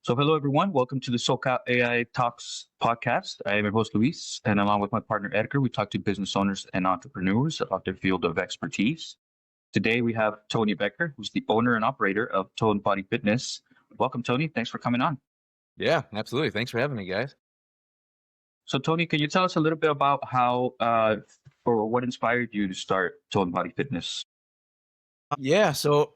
So, hello everyone. Welcome to the SoCal AI Talks podcast. I am your host Luis, and along with my partner Edgar, we talk to business owners and entrepreneurs about their field of expertise. Today, we have Tony Becker, who's the owner and operator of Tone Body Fitness. Welcome, Tony. Thanks for coming on. Yeah, absolutely. Thanks for having me, guys. So, Tony, can you tell us a little bit about how or what inspired you to start Tone Body Fitness? Yeah, so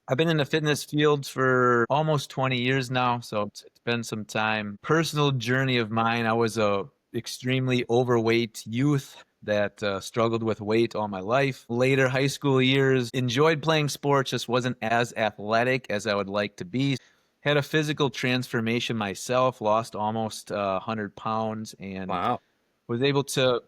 I've been in the fitness field for almost 20 years now, so it's been some time. Personal journey of mine, I was a extremely overweight youth that struggled with weight all my life. Later high school years, enjoyed playing sports, just wasn't as athletic as I would like to be. Had a physical transformation myself, lost almost 100 pounds, and Wow. was able to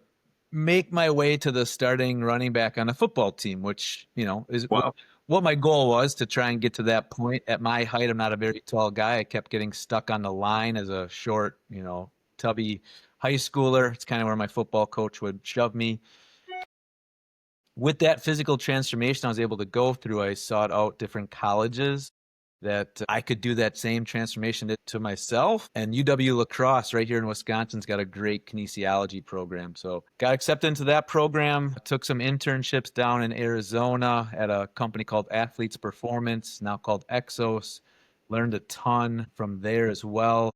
make my way to the starting running back on a football team, which, is Wow. what my goal was, to try and get to that point. At my height, I'm not a very tall guy. I kept getting stuck on the line as a short, tubby high schooler. It's kind of where my football coach would shove me. With that physical transformation I was able to go through, I sought out different colleges that I could do that same transformation to myself. And UW La Crosse right here in Wisconsin's got a great kinesiology program. So got accepted into that program, took some internships down in Arizona at a company called Athletes Performance, now called Exos. Learned a ton from there as well.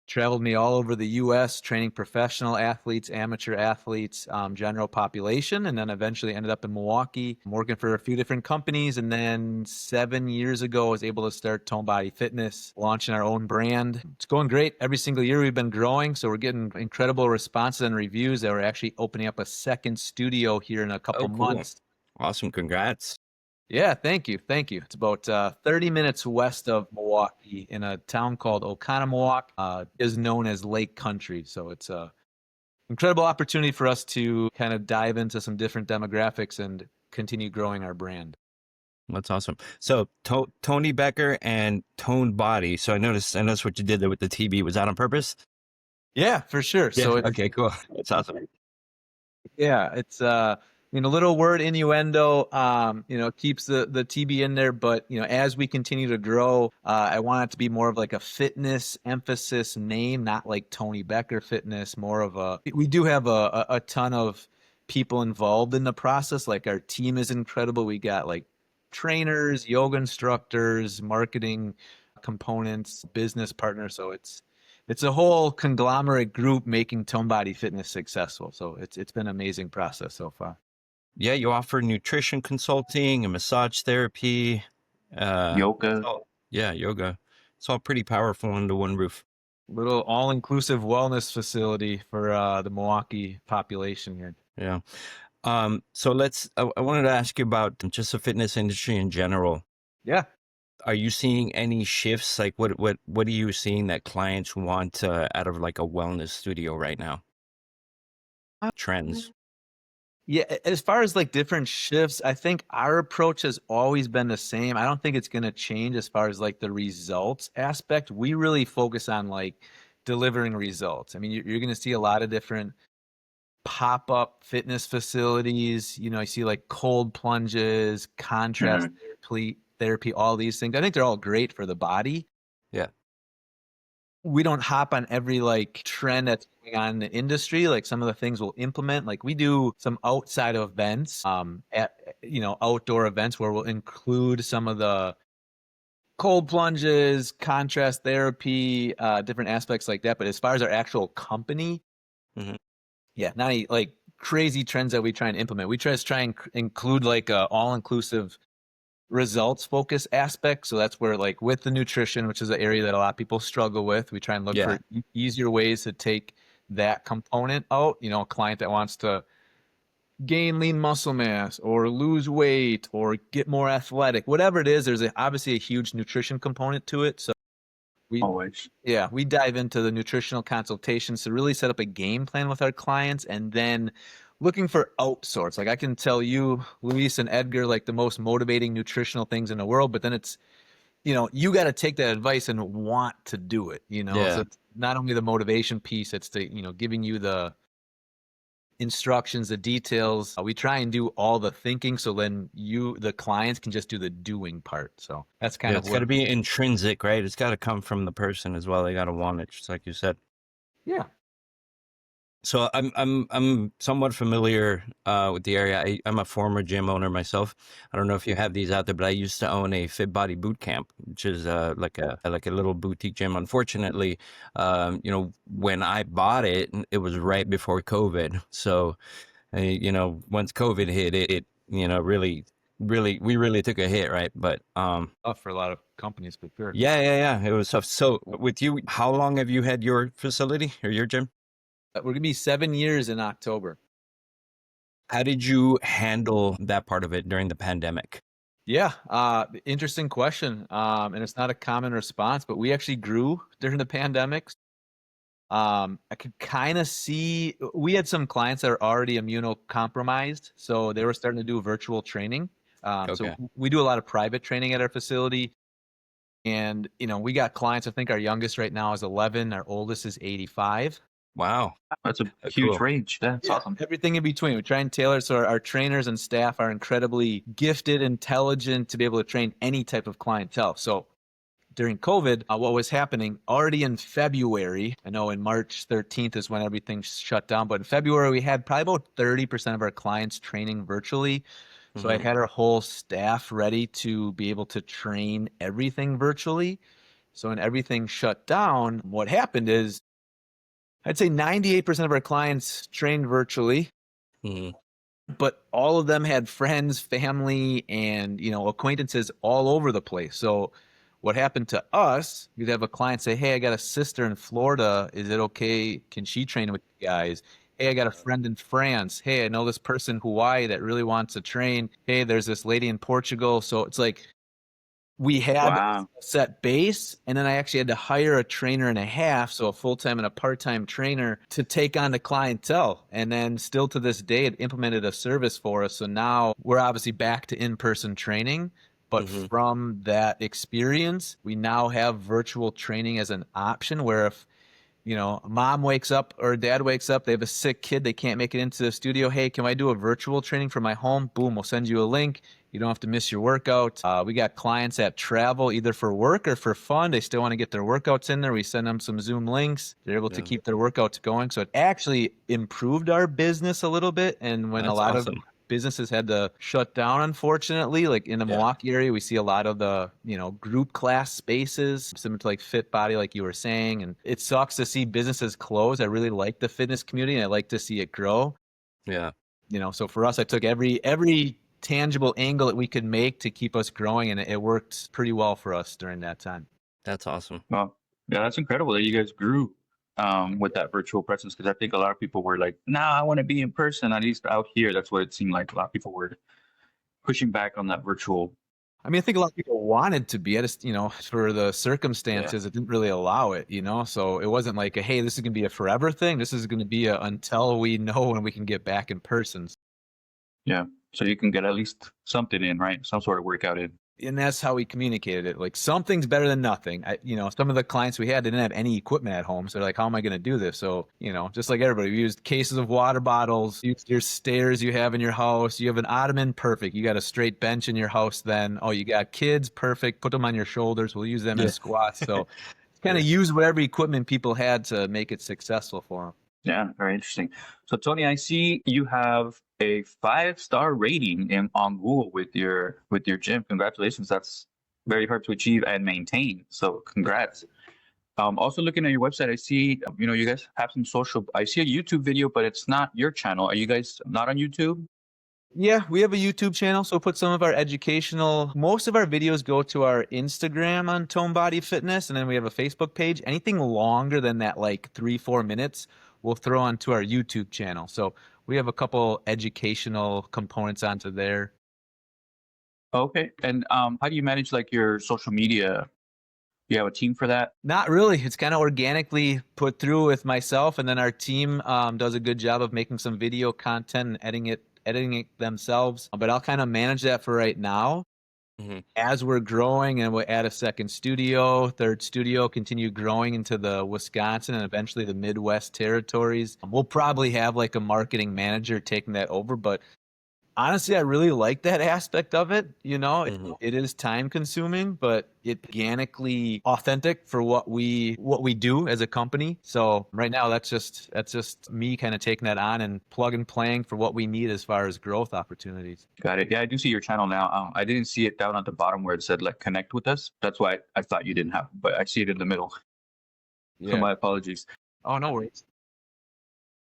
Traveled me all over the U.S., training professional athletes, amateur athletes, general population, and then eventually ended up in Milwaukee, working for a few different companies. And then 7 years ago, I was able to start Tone Body Fitness, launching our own brand. It's going great. Every single year we've been growing, so we're getting incredible responses and reviews that we're actually opening up a second studio here in a couple months. Awesome. Congrats. Yeah, thank you. Thank you. It's about 30 minutes west of Milwaukee in a town called Oconomowoc, is known as Lake Country. So it's a incredible opportunity for us to kind of dive into some different demographics and continue growing our brand. That's awesome. So Tony Becker and Toned Body. So I noticed what you did there with the TB. Was that on purpose? Yeah, for sure. Yeah. So Okay, cool. That's awesome. yeah, it's a little word innuendo, keeps the TB in there. But, as we continue to grow, I want it to be more of like a fitness emphasis name, not like Tony Becker Fitness, we do have a ton of people involved in the process. Like our team is incredible. We got like trainers, yoga instructors, marketing components, business partners. So it's a whole conglomerate group making Tone Body Fitness successful. So it's been an amazing process so far. Yeah, you offer nutrition consulting and massage therapy. Yoga. Yoga. It's all pretty powerful under one roof. Little all-inclusive wellness facility for the Milwaukee population here. Yeah. So I wanted to ask you about just the fitness industry in general. Yeah. Are you seeing any shifts? Like what are you seeing that clients want out of like a wellness studio right now? Trends. Yeah, as far as like different shifts, I think our approach has always been the same. I don't think it's going to change as far as like the results aspect. We really focus on like delivering results. I mean, you're going to see a lot of different pop-up fitness facilities. You see like cold plunges, contrast therapy, all these things. I think they're all great for the body. Yeah. We don't hop on every like trend that's going on in the industry. Like some of the things we'll implement, like we do some outside events, outdoor events where we'll include some of the cold plunges, contrast therapy, different aspects like that. But as far as our actual company, yeah, not any like crazy trends that we try and implement. We try and include like a all-inclusive results focus aspect. So that's where like with the nutrition, which is an area that a lot of people struggle with, we try and look for easier ways to take that component out. A client that wants to gain lean muscle mass or lose weight or get more athletic, whatever it is, there's obviously a huge nutrition component to it. So we dive into the nutritional consultations to really set up a game plan with our clients, and then looking for outsource. Like I can tell you, Luis and Edgar, like the most motivating nutritional things in the world, but then it's, you got to take that advice and want to do it, So it's not only the motivation piece, it's the, giving you the instructions, the details. We try and do all the thinking, so then the clients can just do the doing part. So that's kind Yeah, of it's got to be intrinsic, right? It's got to come from the person as well. They got to want it, just like you said. Yeah. So I'm somewhat familiar with the area. I'm a former gym owner myself. I don't know if you have these out there, but I used to own a Fit Body Boot Camp, which is like a little boutique gym. Unfortunately, when I bought it, it was right before COVID. So, once COVID hit, it really we really took a hit, right? But Tough for a lot of companies, for sure. yeah, it was tough. So with you, how long have you had your facility or your gym? We're gonna be 7 years in October. How did you handle that part of it during the pandemic? Yeah, interesting question. And it's not a common response, but we actually grew during the pandemic. I could kind of see we had some clients that are already immunocompromised, so they were starting to do virtual training. So Okay. we do a lot of private training at our facility, and we got clients. I think our youngest right now is 11, our oldest is 85. Wow. That's a huge Cool. range. That's awesome. Everything in between. We try and tailor so our trainers and staff are incredibly gifted, intelligent to be able to train any type of clientele. So during COVID, what was happening already in February, I know in March 13th is when everything shut down, but in February, we had probably about 30% of our clients training virtually. So I Mhm. had our whole staff ready to be able to train everything virtually. So when everything shut down, what happened is I'd say 98% of our clients trained virtually, Mhm. but all of them had friends, family, and acquaintances all over the place. So what happened to us, you'd have a client say, hey, I got a sister in Florida. Is it okay? Can she train with you guys? Hey, I got a friend in France. Hey, I know this person in Hawaii that really wants to train. Hey, there's this lady in Portugal. So it's like we had Wow. a set base, and then I actually had to hire a trainer and a half, so a full-time and a part-time trainer to take on the clientele. And then still to this day, it implemented a service for us. So now we're obviously back to in-person training. But Mhm. from that experience, we now have virtual training as an option where if mom wakes up or dad wakes up, they have a sick kid, they can't make it into the studio. Hey, can I do a virtual training from my home? Boom, we'll send you a link. You don't have to miss your workout. We got clients that travel either for work or for fun. They still want to get their workouts in there. We send them some Zoom links. They're able to Yeah. keep their workouts going. So it actually improved our business a little bit. And when a That's lot of awesome. businesses had to shut down, unfortunately, like in the Yeah. Milwaukee area, we see a lot of the group class spaces similar to like Fit Body, like you were saying. And it sucks to see businesses close. I really like the fitness community and I like to see it grow. Yeah. So for us, I took every tangible angle that we could make to keep us growing, and it worked pretty well for us during that time. That's awesome. Well, yeah, that's incredible that you guys grew with that virtual presence, because I think a lot of people were like, "Nah, I want to be in person." At least out here, that's what it seemed like. A lot of people were pushing back on that virtual. I mean, I think a lot of people wanted to be. I just, for the Yeah. circumstances, it didn't really allow it, So it wasn't like, hey, this is going to be a forever thing. This is going to be until we know when we can get back in person. Yeah. So you can get at least something in, right? Some sort of workout in. And that's how we communicated it. Like something's better than nothing. Some of the clients we had didn't have any equipment at home. So they're like, how am I going to do this? So, just like everybody, we used cases of water bottles, use your stairs you have in your house. You have an ottoman, perfect. You got a straight bench in your house then. Oh, you got kids, perfect. Put them on your shoulders. We'll use them Yeah. as squats. So kind of Yeah. use whatever equipment people had to make it successful for them. Yeah, very interesting. So Tony, I see you have a 5-star rating on Google with your gym. Congratulations. That's very hard to achieve and maintain. So congrats. Also looking at your website, I see you guys have some social. I see a YouTube video, but it's not your channel. Are you guys not on YouTube? Yeah, we have a YouTube channel, so we'll put some of our most of our videos go to our Instagram on Tone Body Fitness, and then we have a Facebook page. Anything longer than that, like 3-4 minutes, we'll throw onto our YouTube channel. So we have a couple educational components onto there. Okay. And how do you manage like your social media? You have a team for that? Not really. It's kind of organically put through with myself, and then our team does a good job of making some video content and editing it themselves. But I'll kind of manage that for right now. As we're growing and we'll add a second studio, third studio, continue growing into the Wisconsin and eventually the Midwest territories. We'll probably have like a marketing manager taking that over, but honestly, I really like that aspect of it. It is time consuming, but it's organically authentic for what we do as a company. So right now, that's just me kind of taking that on and plug and playing for what we need as far as growth opportunities. Got it. Yeah, I do see your channel now. I didn't see it down at the bottom where it said like connect with us. That's why I thought you didn't have, but I see it in the middle. So my apologies. Oh, no worries.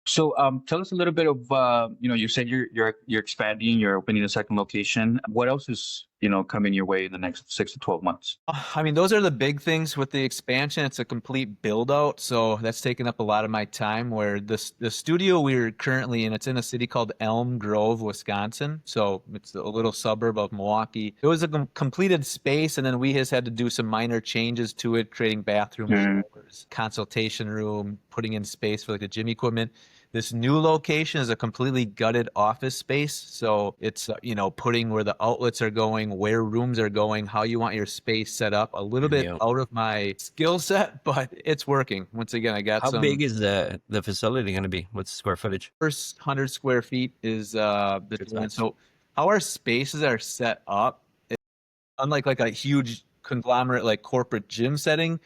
So tell us a little bit of you said you're expanding, you're opening a second location. What else is coming your way in the next 6 to 12 months? I mean, those are the big things with the expansion. It's a complete build out. So that's taken up a lot of my time, where the studio we're currently in, it's in a city called Elm Grove, Wisconsin. So it's a little suburb of Milwaukee. It was a completed space, and then we just had to do some minor changes to it, creating bathrooms, consultation room, putting in space for like the gym equipment. This new location is a completely gutted office space. So it's, putting where the outlets are going, where rooms are going, how you want your space set up. A little bit out of my skill set, but it's working. Once again, I got How big is the facility going to be? What's the square footage? First 100 square feet is so how our spaces are set up, unlike like a huge conglomerate like corporate gym setting,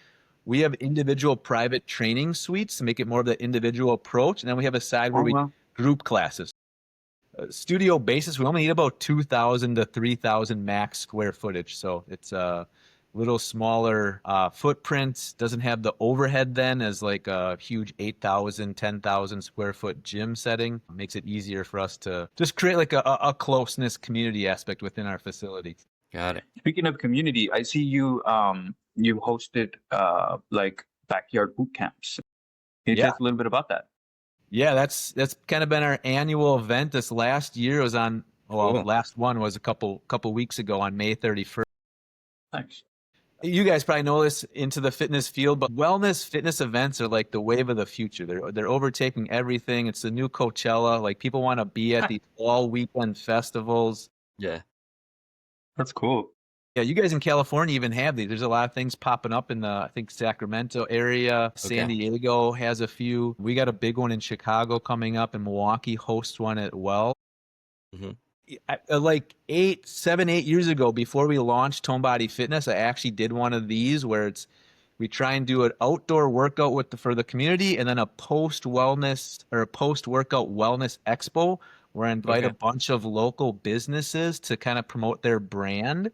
we have individual private training suites to make it more of the individual approach. And then we have a side where we group classes. Studio basis, we only need about 2,000 to 3,000 max square footage. So it's a little smaller footprint. Doesn't have the overhead then as like a huge 8,000, 10,000 square foot gym setting. Makes it easier for us to just create like a closeness community aspect within our facility. Got it. Speaking of community, I see you hosted like backyard boot camps. Can you tell us a little bit about that? Yeah, that's kind of been our annual event. This last year was on, last one was a couple weeks ago on May 31st. Thanks. You guys probably know this into the fitness field, but wellness fitness events are like the wave of the future. They're overtaking everything. It's the new Coachella. Like people want to be at these all weekend festivals. Yeah. That's cool. Yeah, you guys in California even have these. There's a lot of things popping up in the, I think, Sacramento area. San Diego has a few. We got a big one in Chicago coming up, and Milwaukee hosts one as well. Like 7, 8 years ago, before we launched Tone Body Fitness, I actually did one of these where we try and do an outdoor workout for the community, and then a post-workout wellness expo where I invite a bunch of local businesses to kind of promote their brand.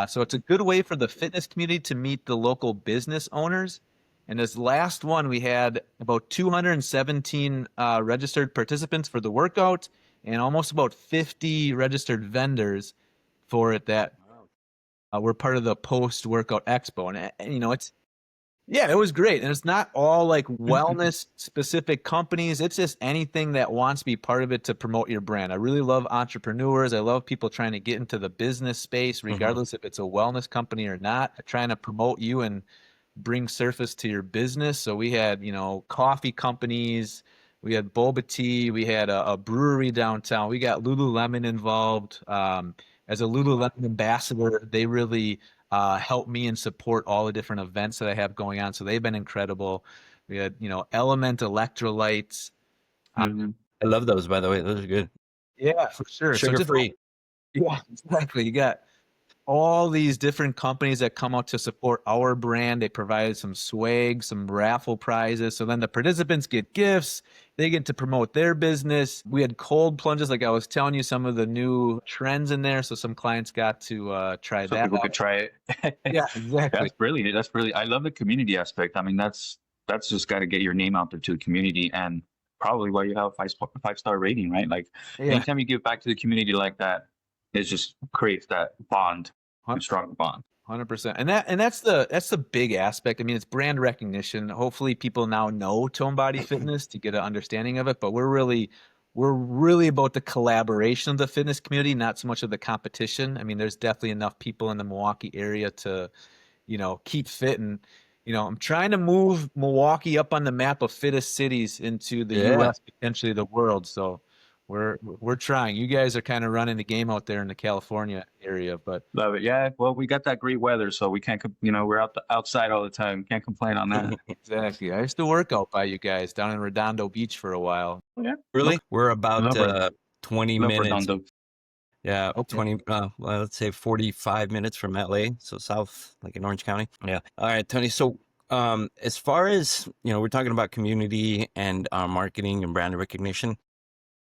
So it's a good way for the fitness community to meet the local business owners. And this last one, we had about 217 registered participants for the workout and almost about 50 registered vendors for it that were part of the post-workout expo. And it was great. And it's not all like wellness specific companies. It's just anything that wants to be part of it to promote your brand. I really love entrepreneurs. I love people trying to get into the business space, regardless if it's a wellness company or not, trying to promote you and bring surface to your business. So we had, coffee companies, we had boba tea, we had a brewery downtown. We got Lululemon involved. As a Lululemon ambassador, they really help me and support all the different events that I have going on. So they've been incredible. We had, Element electrolytes. I love those, by the way. Those are good. Yeah, for sure. Sugar free. Yeah, exactly. You got all these different companies that come out to support our brand. They provided some swag, some raffle prizes. So then the participants get gifts. They get to promote their business. We had cold plunges, like I was telling you, some of the new trends in there. So some clients got to try that. People could try it. Yeah, exactly. That's brilliant. That's brilliant. I love the community aspect. I mean, that's just got to get your name out there to the community, and probably why you have a 5-star rating, right? Like anytime you give back to the community like that, it just creates that bond, a strong bond. 100%. And that's the big aspect. I mean, it's brand recognition. Hopefully people now know Tone Body Fitness to get an understanding of it, but we're really about the collaboration of the fitness community, not so much of the competition. I mean, there's definitely enough people in the Milwaukee area to, keep fit. And, I'm trying to move Milwaukee up on the map of fittest cities into the US, potentially the world. So we're trying. You guys are kind of running the game out there in the California area, but Love it. Yeah. Well, we got that great weather, so we can't, we're outside all the time. Can't complain on that. exactly. I used to work out by you guys down in Redondo Beach for a while. Yeah. Really? We're about Love 20 Love minutes. Redondo. Yeah, Okay. 20, well, let's say 45 minutes from LA, so south, like in Orange County. Yeah. All right, Tony. So, as far as, we're talking about community and marketing and brand recognition.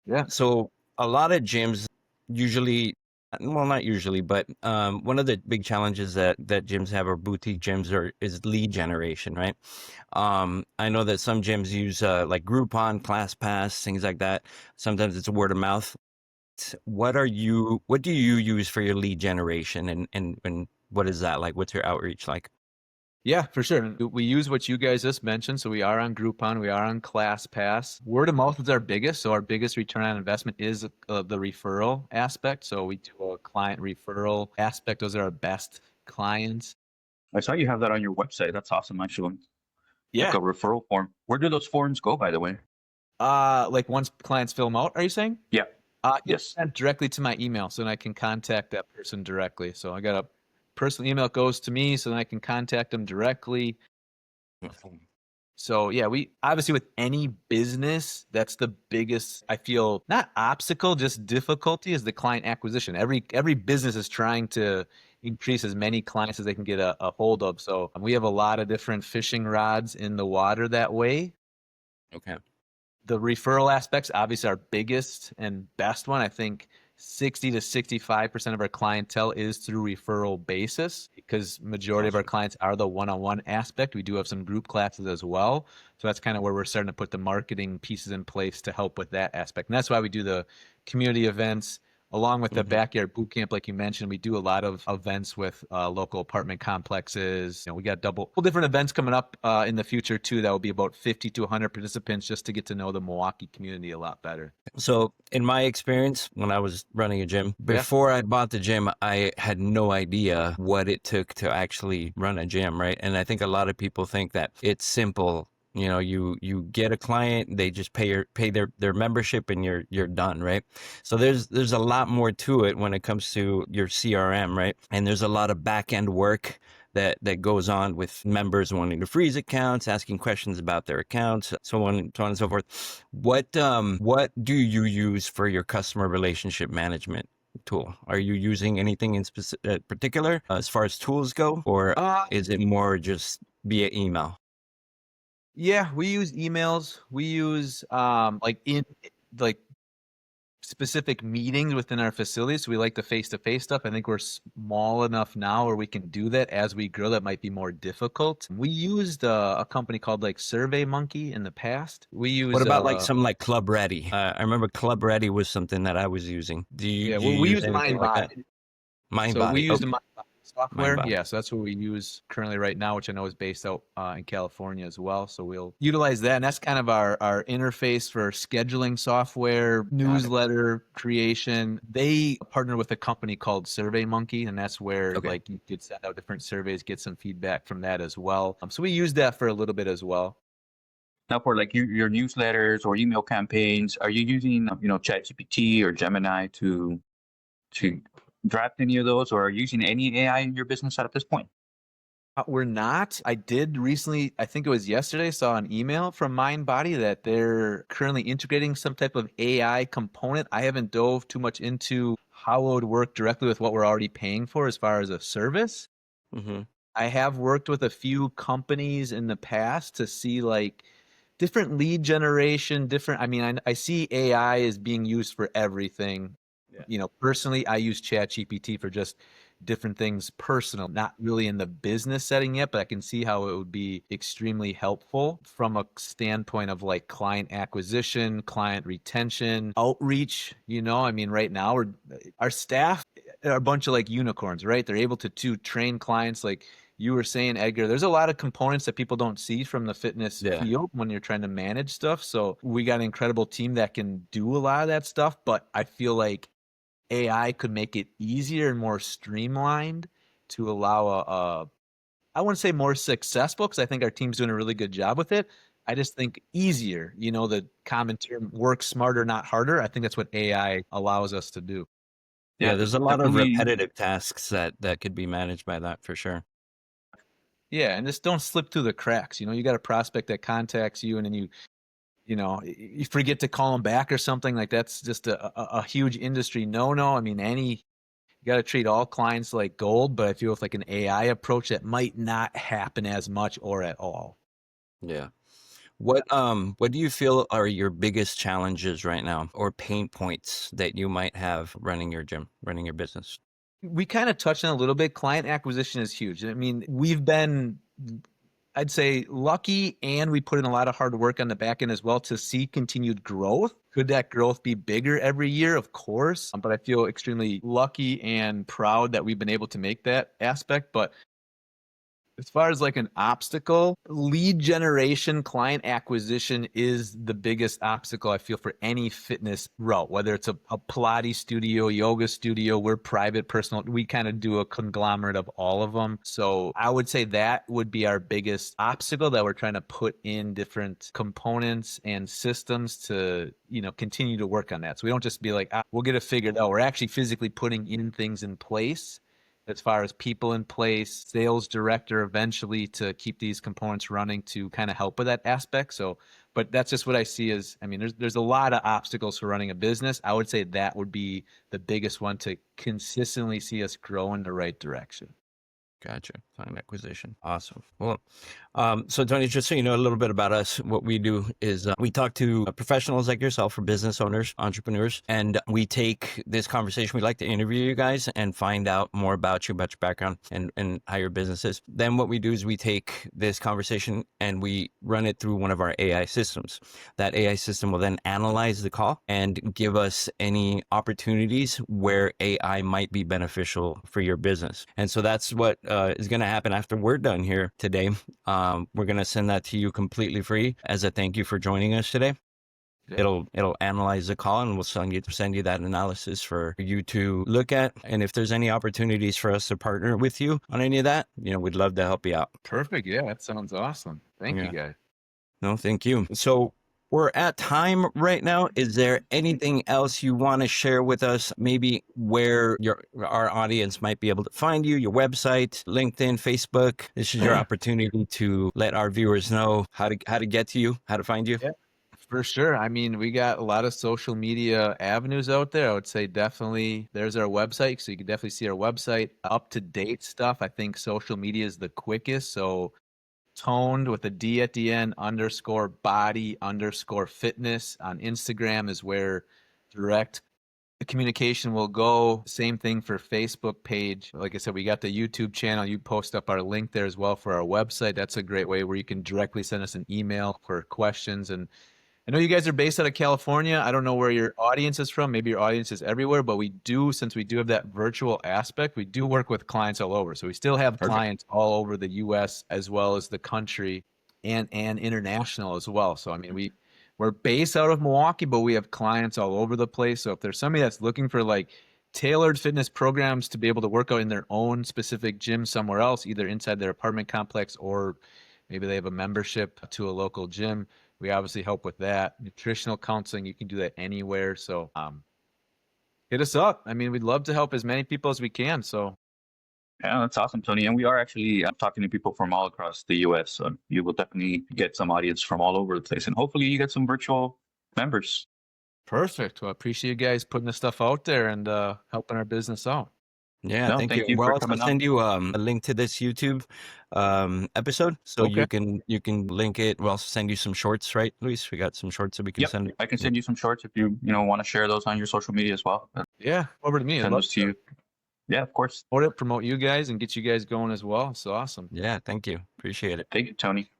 Yeah. So a lot of gyms usually, well, not usually, but one of the big challenges that gyms have, or boutique gyms, is lead generation, right? I know that some gyms use like Groupon, ClassPass, things like that. Sometimes it's word of mouth. What do you use for your lead generation, and what is that like? What's your outreach like? Yeah, for sure. We use what you guys just mentioned. So we are on Groupon, we are on ClassPass. Word of mouth is our biggest. So our biggest return on investment is the referral aspect. So we do a client referral aspect. Those are our best clients. I saw you have that on your website. That's awesome, actually. Like Yeah. a referral form. Where do those forms go, by the way? Like once clients fill them out, are you saying? Yeah. Yes. Sent directly to my email, so then I can contact that person directly. So I got a personal email that goes to me, so then I can contact them directly. So yeah, we obviously, with any business, that's the biggest, I feel, not obstacle, just difficulty, is the client acquisition. Every business is trying to increase as many clients as they can get a hold of. So we have a lot of different fishing rods in the water that way. Okay. The referral aspects obviously our biggest and best one. I think 60 to 65% of our clientele is through referral basis, because majority of our clients are the one-on-one aspect. We do have some group classes as well. So that's kind of where we're starting to put the marketing pieces in place to help with that aspect. And that's why we do the community events along with the backyard boot camp. Like you mentioned, we do a lot of events with local apartment complexes. We got couple different events coming up in the future too. That will be about 50 to 100 participants, just to get to know the Milwaukee community a lot better. So in my experience, when I was running a gym, before I bought the gym, I had no idea what it took to actually run a gym, right? And I think a lot of people think that it's simple. You get a client, they just pay their membership, and you're done, right? So there's a lot more to it when it comes to your CRM, right? And there's a lot of back end work that goes on with members wanting to freeze accounts, asking questions about their accounts, so on and so forth. What do you use for your customer relationship management tool? Are you using anything in particular as far as tools go, or is it more just via email? Yeah, we use emails. We use like specific meetings within our facilities. So we like the face-to-face stuff. I think we're small enough now where we can do that. As we grow, that might be more difficult. We used a company called like Survey Monkey in the past. What about like some like Club Ready? I remember Club Ready was something that I was using. Do you we use use anything like that? MindBody. MindBody. We use Okay. the software. MindBody. Yeah, so that's what we use currently right now, which I know is based out in California as well. So we'll utilize that. And that's kind of our interface for scheduling software, newsletter creation. They partner with a company called Survey Monkey, and that's where like you could send out different surveys, get some feedback from that as well. So we use that for a little bit as well. Now, for like your newsletters or email campaigns, are you using ChatGPT or Gemini to draft any of those, or are you using any AI in your business at this point? We're not. I did recently, I think it was yesterday, saw an email from MindBody that they're currently integrating some type of AI component. I haven't dove too much into how it would work directly with what we're already paying for as far as a service. I have worked with a few companies in the past to see like different lead generation, I see AI is being used for everything. Personally, I use ChatGPT for just different things personal, not really in the business setting yet, but I can see how it would be extremely helpful from a standpoint of like client acquisition, client retention, outreach. Right now our staff are a bunch of like unicorns, right? They're able to train clients like you were saying, Edgar. There's a lot of components that people don't see from the fitness field when you're trying to manage stuff. So we got an incredible team that can do a lot of that stuff, but I feel like AI could make it easier and more streamlined to allow I wouldn't say more successful, because I think our team's doing a really good job with it, I just think easier, the common term, work smarter, not harder. I think that's what AI allows us to do. Yeah, Yeah, there's a lot of definitely. repetitive tasks that could be managed by that for sure. Yeah, and just don't slip through the cracks. You got a prospect that contacts you, and then you forget to call them back or something. Like that's just a huge industry no. I mean, you got to treat all clients like gold, but I feel with like an AI approach that might not happen as much or at all. Yeah. What do you feel are your biggest challenges right now or pain points that you might have running your gym, running your business? We kind of touched on a little bit. Client acquisition is huge. I mean, we've been, I'd say, lucky, and we put in a lot of hard work on the back end as well to see continued growth. Could that growth be bigger every year? Of course. But I feel extremely lucky and proud that we've been able to make that aspect. But as far as like an obstacle, lead generation, client acquisition is the biggest obstacle I feel for any fitness route, whether it's a Pilates studio, yoga studio, we're private, personal. We kind of do a conglomerate of all of them. So I would say that would be our biggest obstacle that we're trying to put in different components and systems to, continue to work on that. So we don't just be like, we'll get it figured out. We're actually physically putting in things in place as far as people in place, sales director eventually to keep these components running to kind of help with that aspect. So, but that's just what I see as, I mean, there's a lot of obstacles for running a business. I would say that would be the biggest one to consistently see us grow in the right direction. Gotcha. Client acquisition. Awesome. Well, so Tony, just so you know a little bit about us, what we do is we talk to professionals like yourself, or business owners, entrepreneurs, and we take this conversation. We like to interview you guys and find out more about you, about your background and how your business is. Then what we do is we take this conversation and we run it through one of our AI systems. That AI system will then analyze the call and give us any opportunities where AI might be beneficial for your business. And so that's what is going to happen after we're done here today. We're going to send that to you completely free as a thank you for joining us today. Yeah. It'll analyze the call and we'll send you that analysis for you to look at. And if there's any opportunities for us to partner with you on any of that, we'd love to help you out. Perfect. Yeah, that sounds awesome. Thank you, Yeah. guys. No, thank you. So we're at time right now. Is there anything else you want to share with us? Maybe where our audience might be able to find you, your website, LinkedIn, Facebook. This is your opportunity to let our viewers know how to get to you, how to find you. Yeah. For sure. I mean, we got a lot of social media avenues out there. I would say definitely there's our website. So you can definitely see our website, up to date stuff. I think social media is the quickest. So toned with a D at the end, _body_fitness on Instagram is where direct communication will go. Same thing for Facebook page. Like I said, we got the YouTube channel. You post up our link there as well for our website. That's a great way where you can directly send us an email for questions. And I know you guys are based out of California. I don't know where your audience is from. Maybe your audience is everywhere, but since we do have that virtual aspect, we do work with clients all over. So we still have clients all over the US as well as the country and international as well. So I mean, we're based out of Milwaukee, but we have clients all over the place. So if there's somebody that's looking for like tailored fitness programs to be able to work out in their own specific gym somewhere else, either inside their apartment complex or maybe they have a membership to a local gym, we obviously help with that. Nutritional counseling, you can do that anywhere. So hit us up. I mean, we'd love to help as many people as we can. So Yeah, that's awesome, Tony. And we are actually talking to people from all across the US. So you will definitely get some audience from all over the place. And hopefully you get some virtual members. perfect. Well, I appreciate you guys putting this stuff out there and helping our business out. Yeah, No, thank you. thank you We'll for also coming on. send you a link to this YouTube episode, so Okay. you can link it. We'll also send you some shorts, right, Luis? We got some shorts that we can Yep, send. I can send you some shorts if you want to share those on your social media as well. Yeah, over to me. I'd Send love those to you. Yeah, of course. to promote you guys and get you guys going as well. So awesome. Yeah, thank you. Appreciate it. Thank you, Tony.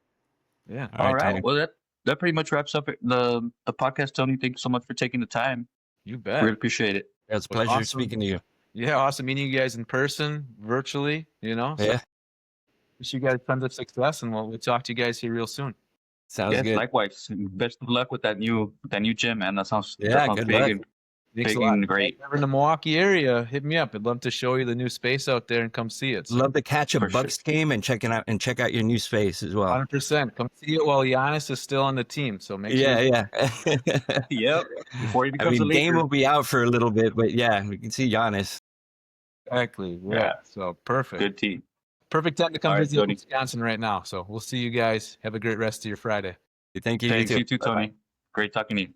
Yeah. All right. Tony. Well, that pretty much wraps up the podcast, Tony. Thank you so much for taking the time. You bet. Really appreciate it. Yeah, it's a pleasure awesome. speaking to you. Yeah, awesome meeting you guys in person, virtually, So Yeah, wish you guys tons of success, and we'll talk to you guys here real soon. sounds Yes, good. likewise. Best of luck with that new gym, man. That sounds Yeah, big. good luck. And Thanks a Big lot. and If you're great. ever in the Milwaukee area, hit me up. I'd love to show you the new space out there and come see it. So Love to catch a For sure. Bucks game and check out your new space as well. 100%. Come see it while Giannis is still on the team. So make sure. Yeah. Yep. Before he I becomes mean, a Dame Laker. will be out for a little bit, but yeah, we can see Giannis. Exactly. Yeah. Yeah. So perfect. Good team. Perfect time to come All right, visit Tony. Wisconsin right now. So we'll see you guys. Have a great rest of your Friday. Thank you. Thanks, You you too. too, Tony. Great talking to you.